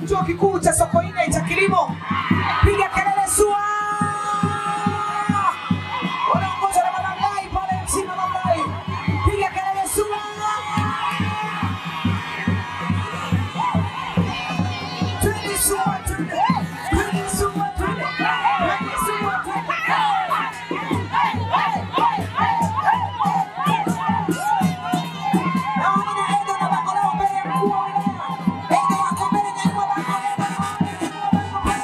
Chuo Kikuu cha Sokoine cha Kilimo. Piga kelele SUA! Wanaongozwa na Mamlai pale MC Mamlai. Piga kelele SUA! Twende SUA, twende. Twende SUA, twende. Twende SUA, twende. Naona Edo na Bakolao mbele ya mkuu wa wilaya. Edo wako mbele na Edo wako mbele.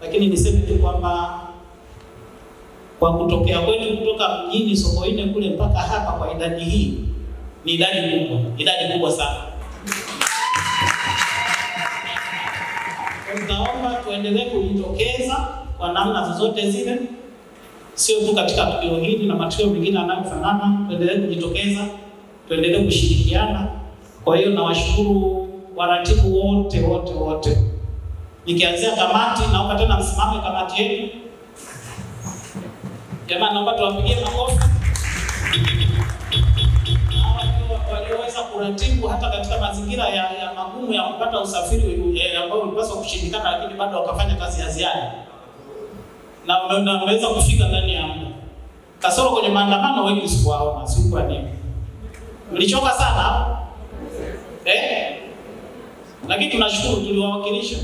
Lakini niseme tu kwamba kwa kutokea kwetu kutoka mjini Sokoine kule mpaka hapa kwa idadi hii ni idadi kubwa sana. Tunaomba tuendelee kujitokeza kwa namna zozote zile, sio tu katika tukio hili na matukio mengine yanayofanana. Tuendelee kujitokeza, tuendelee kushirikiana. Kwa hiyo nawashukuru waratibu wote. Nikianzia kamati, naomba tena msimame kamati yenu. Jamani, naomba tuwapigie makofi. Walioweza kuratibu hata katika mazingira ya magumu ya kupata usafiri ambao ulipaswa kushindikana, lakini bado wakafanya kazi ya ziada. Na wameweza kufika ndani ya muda. Kasoro kwenye maandamano wengi sikuwaona, si kwa nini. Mlichoka sana? Lakini tunashukuru tuliwawakilisha.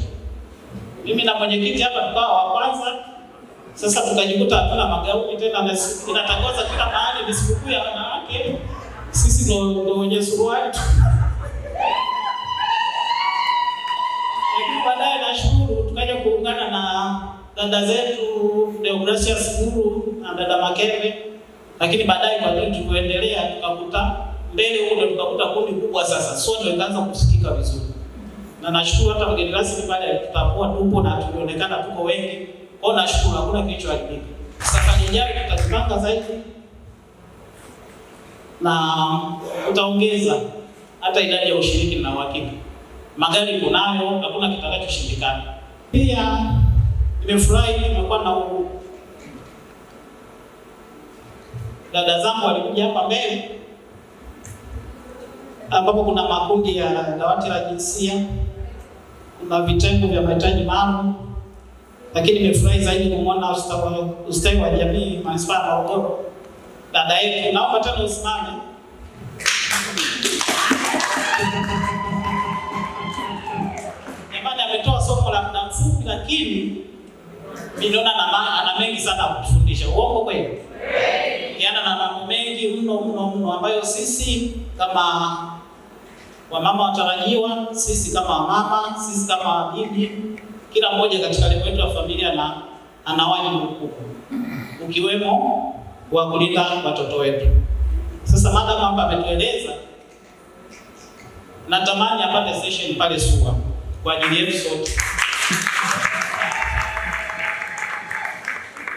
Mimi na mwenyekiti hapa tukawa wa kwanza. Sasa tukajikuta hatuna magauni tena, na inatangaza kila mahali ni sikukuu ya wanawake. Sisi ndio wenye suruali. Lakini baadaye nashukuru tukaja kuungana na dada zetu Deogracias Guru na dada Makebe. Lakini baadaye kwa nini tuendelea tukakuta mbele huko tukakuta kundi kubwa sasa. Sote ikaanza kusikika vizuri. Na nashukuru hata mgeni rasmi pale tutapua tupo na tulionekana tuko wengi. Kwa nashukuru hakuna kilichoharibika. Safari ijayo tutajipanga zaidi na utaongeza hata idadi ya ushiriki na uhakika. Magari tunayo, hakuna kitakachoshindikana. Pia nimefurahi nimekuwa na dada zangu walikuja hapa mbele ambapo kuna makundi ya dawati la jinsia, kuna vitengo vya mahitaji maalum. Lakini nimefurahi zaidi kumwona ustawi wa jamii manispaa ya Morogoro. Dada yetu, naomba tena usimame. Jamani, ametoa somo la muda mfupi, lakini niliona ana mengi sana kutufundisha. Uongo kweli? Yana na mambo mengi mno ambayo sisi kama wamama watarajiwa, sisi kama mama, sisi kama bibi, kila mmoja katika level yetu ya familia na ana wajibu mkubwa, ukiwemo wa kulinda watoto wetu. Sasa madam hapa ametueleza, natamani apate session pale SUA kwa ajili yetu sote.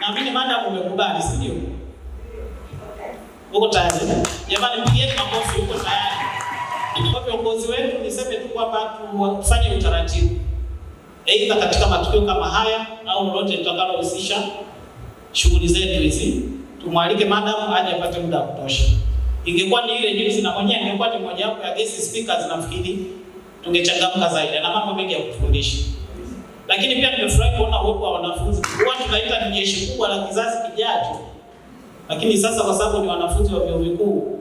Naamini madam umekubali, si ndio? Uko tayari? Jamani, mpigieni makofi, uko tayari? Kwa viongozi wetu niseme tu kwamba tufanye utaratibu. Aidha katika matukio kama haya au lolote litakalohusisha shughuli zetu hizi, tumwalike madam aje apate muda wa kutosha. Ingekuwa ni ile juzi na mwenyewe ingekuwa ni moja wapo ya guest speakers, nafikiri tungechangamka zaidi na mambo mengi ya kufundisha. Lakini pia nimefurahi kuona uwepo wa wanafunzi. Huwa tunaita ni jeshi kubwa la kizazi kijacho. Lakini sasa kwa sababu ni wanafunzi wa vyuo vikuu,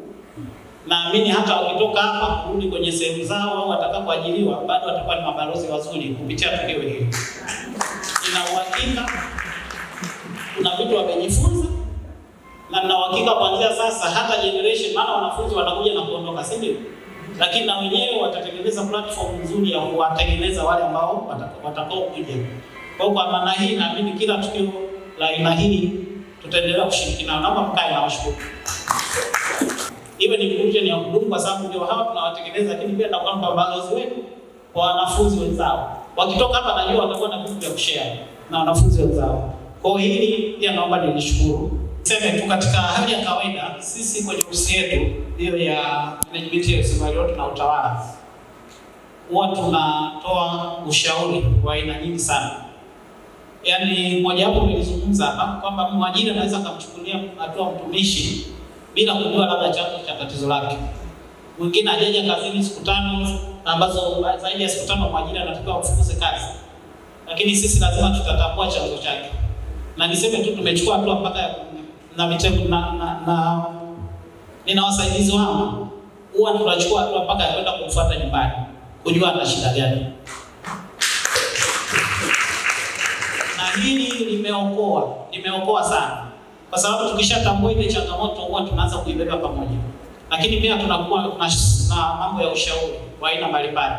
naamini hata wakitoka hapa kurudi kwenye sehemu zao au watakapoajiriwa bado watakuwa ni mabalozi wazuri kupitia tukio hili. Nina uhakika kuna vitu wamejifunza, na nina uhakika kuanzia sasa hata generation, maana wanafunzi wanakuja na kuondoka, si ndio? Lakini na wenyewe watatengeneza platform nzuri ya kuwatengeneza wale ambao watakao kuja. Kwa maana hii naamini kila tukio la aina hii tutaendelea kushirikiana. Naomba mkae na washukuru. Iwe ni inclusion ya kudumu, kwa sababu ndio hawa tunawatengeneza, lakini pia tutakuwa balozi wetu kwa wanafunzi wenzao. Wakitoka hapa najua watakuwa na vitu vya kushare na wanafunzi wenzao. Kwa hili pia naomba nilishukuru. Sema tu katika hali ya kawaida sisi kwenye ofisi yetu hiyo ya management ya usimamizi na utawala huwa tunatoa ushauri wa aina nyingi sana. Yaani moja wapo nilizungumza hapa kwamba mwajiri anaweza kumchukulia hatua mtumishi bila kujua labda chanzo cha tatizo lake. Mwingine hajaja kazini siku 5 ambazo zaidi ya siku 5 mwajiri anatakiwa kufukuze kazi. Lakini sisi lazima tutatambua chanzo chake. Na niseme tu tumechukua hatua mpaka na mitego na nina wasaidizi wangu huwa tunachukua hatua mpaka kwenda kumfuata nyumbani kujua ana shida gani. Na hili limeokoa sana. Kwa sababu tukishatambua ile changamoto huwa tunaanza kuibeba pamoja. Lakini pia tunakuwa na mambo ya ushauri wa aina mbalimbali.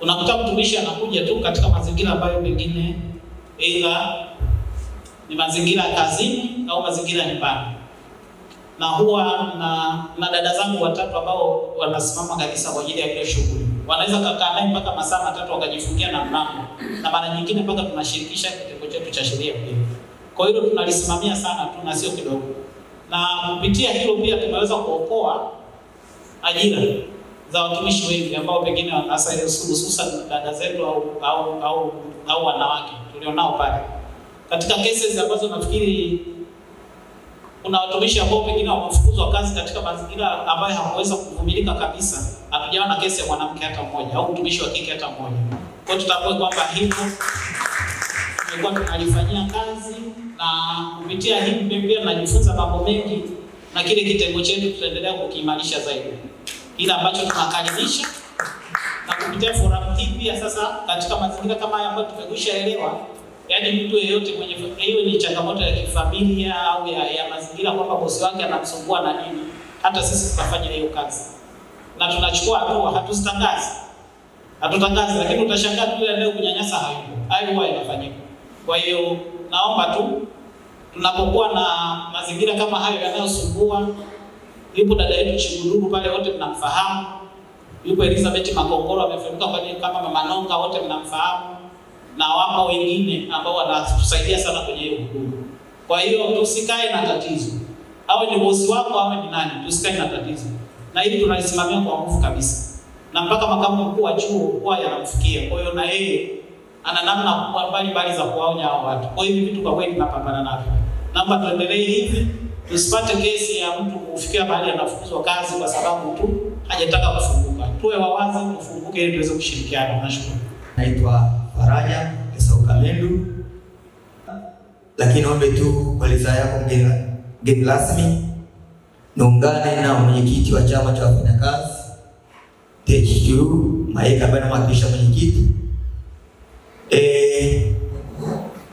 Unakuta mtumishi anakuja tu katika mazingira ambayo pengine aidha ni mazingira ya kazini au mazingira ya nyumbani. Na huwa na dada zangu 3 ambao wanasimama kabisa kwa ajili ya ile shughuli. Wanaweza kukaa naye mpaka masaa 3 wakajifungia na mlango. Na mara nyingine mpaka tunashirikisha kitengo chetu cha sheria pia. Kwa hiyo tunalisimamia sana tu na sio kidogo. Na kupitia hilo pia tumeweza kuokoa ajira za watumishi wengi ambao pengine hasa hususan dada zetu au wanawake tulionao pale. Katika cases ambazo nafikiri kuna watumishi ambao pengine wamefukuzwa kazi katika mazingira ambayo hakuweza kuvumilika kabisa. Hatujaona kesi ya mwanamke hata mmoja au mtumishi wa kike hata mmoja. Kwa hiyo tutambue kwamba hivyo tumekuwa tunalifanyia kazi na kupitia hii pia tunajifunza mambo mengi na kile kitengo chetu tutaendelea kukiimarisha zaidi. Kile ambacho tunakaribisha na kupitia forum hii pia sasa katika mazingira kama haya ambayo tumekwishaelewa, yaani mtu yeyote mwenye hiyo ni changamoto ya kifamilia au ya mazingira kwamba bosi wake anamsumbua na nini, hata sisi tutafanya hiyo kazi. Na tunachukua hatua, hatutangazi lakini utashangaa tu leo kunyanyasa hayo huwa yanafanyika. Kwa hiyo naomba tu tunapokuwa na mazingira kama hayo yanayosumbua, yupo dada yetu Chiguduru pale wote mnamfahamu. Yupo Elizabeth Makongoro amefunika kama Mama Nonga wote mnamfahamu. Na wapo wengine ambao wanatusaidia sana kwenye hiyo huduma. Kwa hiyo tusikae na tatizo. Awe ni bosi wako awe ni nani, tusikae na tatizo. Na hili tunalisimamia kwa nguvu kabisa. Na mpaka makamu mkuu wa chuo huwa yanamfikia. Kwa hiyo na yeye ana namna mbalimbali za kuwaonya hao watu. Kwa hiyo hivi vitu kwa kweli tunapambana navyo. Naomba tuendelee hivi, tusipate kesi ya mtu kufikia mahali anafukuzwa kazi kwa sababu tu hajataka kufunguka. Tuwe wawazi, tufunguke ili tuweze kushirikiana. Nashukuru. Naitwa Faraja Esaukamelu. Lakini naomba tu kwa ridhaa yako mgeni rasmi niungane na mwenyekiti wa chama cha wafanyakazi THQ Maeka ambaye anamwakilisha mwenyekiti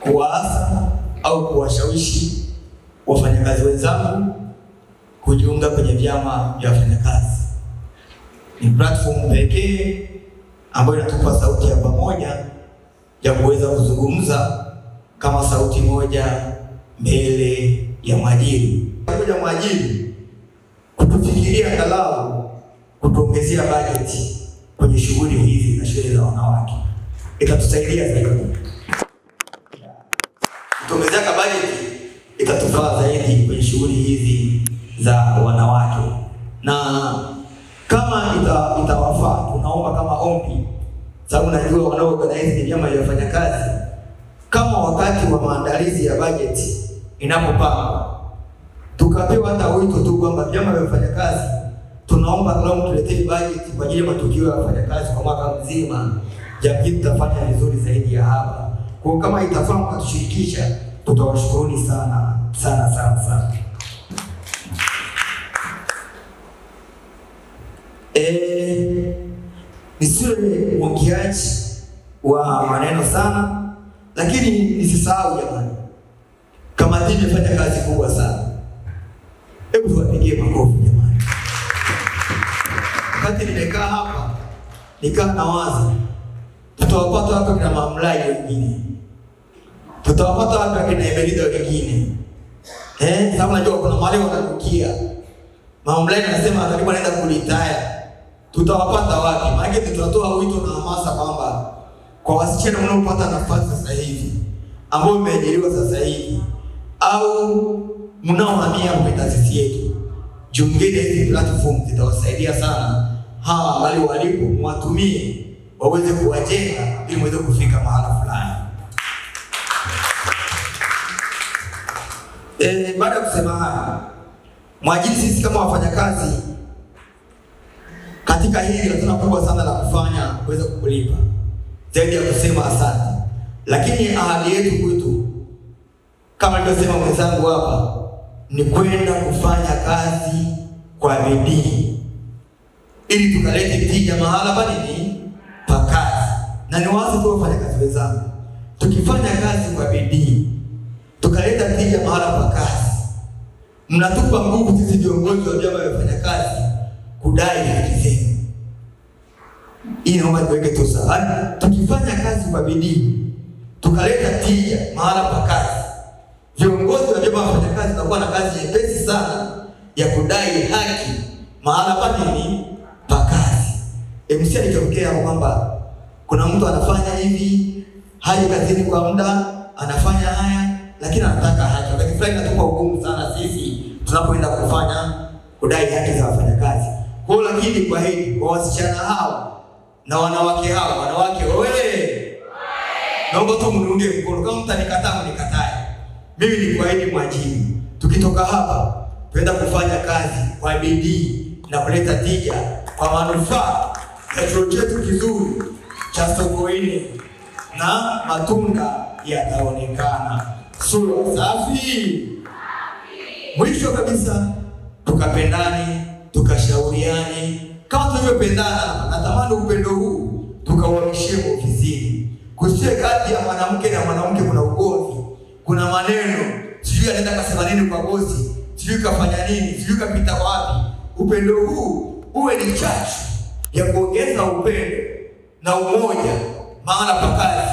kuwaasa au kuwashawishi wafanyakazi wenzangu kujiunga kwenye vyama vya wafanyakazi. Ni platform pekee ambayo inatupa sauti ya pamoja ya kuweza kuzungumza kama sauti moja mbele ya mwajiri. Kuja mwajiri kutufikiria angalau kutuongezea bajeti kwenye shughuli hizi na shule za wanawake. Itatusaidia zaidi. Kutuongezea bajeti itatufaa zaidi kwenye shughuli hizi za wanawake. Na kama itawafaa, tunaomba kama ombi, sababu najua wanaoorganize vyama vya wafanyakazi, kama wakati wa maandalizi ya bajeti inapopangwa, tukapewa hata wito tu kwamba vyama vya wafanyakazi tunaomba kama mtuletee bajeti kwa ajili ya matukio ya wafanyakazi kwa mwaka mzima, jamii tutafanya vizuri zaidi ya hapa. Kwa kama itafaa mkatushirikisha, tutawashukuruni sana sana sana sana. Nisiwe mwongeaji wa maneno sana, lakini nisisahau jamani, kamati imefanya kazi kubwa sana. Hebu tuwapigie makofi jamani. Wakati nimekaa hapa, nikaa nawaza, tutawapata watu kina Mamlai wengine, tutawapata watu kina Emelida wengine. Sababu najua kuna mahali wanakukia. Mamlai anasema atalipo anaenda kulitaya. Tutawapata wapi? Maana tutatoa wito na hamasa kwamba kwa wasichana wanaopata nafasi sasa hivi, ambao wameajiriwa sasa hivi, au mnaohamia kwenye taasisi yetu, jiungeni hizi platform zitawasaidia sana. Hawa wale walipo mwatumie waweze kuwajenga ili muweze kufika mahala fulani. Baada ya kusema haya, mwajiri sisi kama wafanyakazi katika hili hatuna kubwa sana la kufanya kuweza kukulipa zaidi ya kusema asante. Lakini ahadi yetu kwetu kama nilivyosema mwenzangu hapa ni kwenda kufanya kazi kwa bidii ili tukalete tija mahala pa nini? Pa kazi. Na ni wazi tu wafanyakazi wenzangu, tukifanya kazi kwa bidii tukaleta tija mahala pa kazi, mnatupa nguvu sisi viongozi wa vyama vya wafanyakazi kudai haki zenu. Hii naomba tuweke tu sawa. Tukifanya kazi kwa bidii tukaleta tija mahala pa kazi, viongozi wa vyama vya wafanyakazi tutakuwa na kazi nyepesi sana ya kudai haki mahala pa nini? Pa kazi. MC alitokea kwamba kuna mtu anafanya hivi, haji kazini kwa muda, anafanya haya lakini anataka haki. Wakati fulani inatupa ugumu sana sisi tunapoenda kudai haki za wafanyakazi. Kwa hiyo lakini kwa hili kwa wasichana hao na wanawake hao, wanawake wewe, naomba tu mniunge mkono. Kama mtanikataa mnikatae. Mimi ni kuahidi mwajiri, tukitoka hapa tuenda kufanya kazi kwa bidii na kuleta tija kwa manufaa ya chuo chetu kizuri cha Sokoine, na matunda yataonekana. Sura safi. Mwisho kabisa, tukapendane, tukashauriane kama tulivyopendana. Natamani upendo huu tukauhamishie ofisini. Kusiwe kati ya mwanamke na mwanamke kuna ugomvi, kuna maneno, sijui anaenda kasema nini kwa bosi, sijui kafanya nini, sijui kapita wapi. Upendo huu uwe ni chachu ya kuongeza upendo na umoja mahala pa kazi.